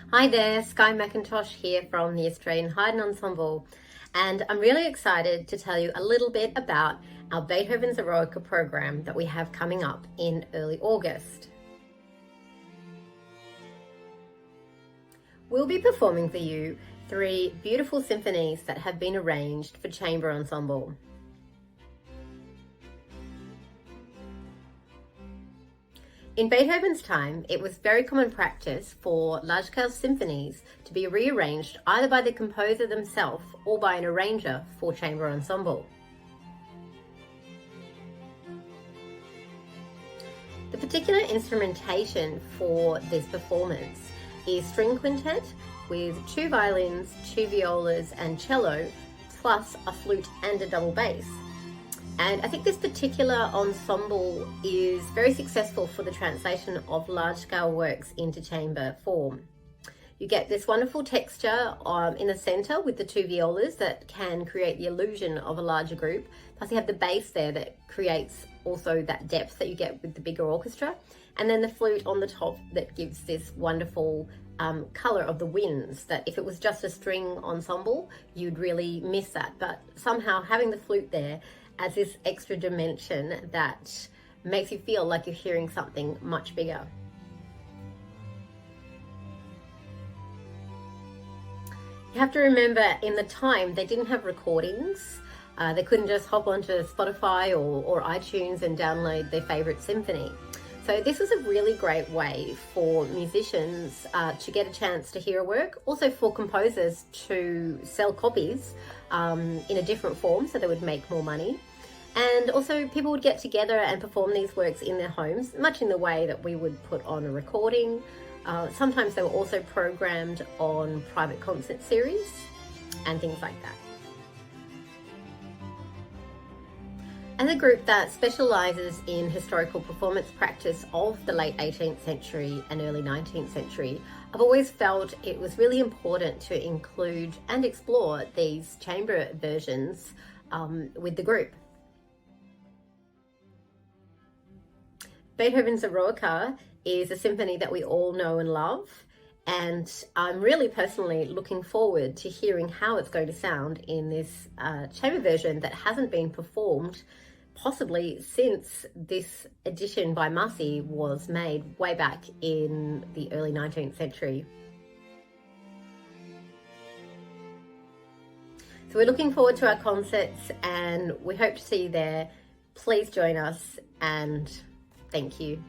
Hi there, Skye McIntosh here from the Australian Haydn Ensemble, and I'm really excited to tell you a little bit about our Beethoven's Eroica program that we have coming up in early August. We'll be performing for you 3 beautiful symphonies that have been arranged for chamber ensemble. In Beethoven's time, it was very common practice for large-scale symphonies to be rearranged either by the composer themselves or by an arranger for chamber ensemble. The particular instrumentation for this performance is string quintet with 2 violins, 2 violas and cello, plus a flute and a double bass. And I think this particular ensemble is very successful for the translation of large-scale works into chamber form. You get this wonderful texture in the center with the 2 violas that can create the illusion of a larger group. Plus you have the bass there that creates also that depth that you get with the bigger orchestra. And then the flute on the top that gives this wonderful color of the winds that if it was just a string ensemble, you'd really miss that. But somehow having the flute there as this extra dimension that makes you feel like you're hearing something much bigger. You have to remember, in the time, they didn't have recordings. They couldn't just hop onto Spotify or iTunes and download their favorite symphony. So this is a really great way for musicians to get a chance to hear a work, also for composers to sell copies in a different form so they would make more money. And also people would get together and perform these works in their homes, much in the way that we would put on a recording. Sometimes they were also programmed on private concert series and things like that. As a group that specialises in historical performance practice of the late 18th century and early 19th century, I've always felt it was really important to include and explore these chamber versions with the group. Beethoven's Eroica is a symphony that we all know and love, and I'm really personally looking forward to hearing how it's going to sound in this chamber version that hasn't been performed possibly since this edition by Massey was made way back in the early 19th century. So we're looking forward to our concerts and we hope to see you there. Please join us and thank you.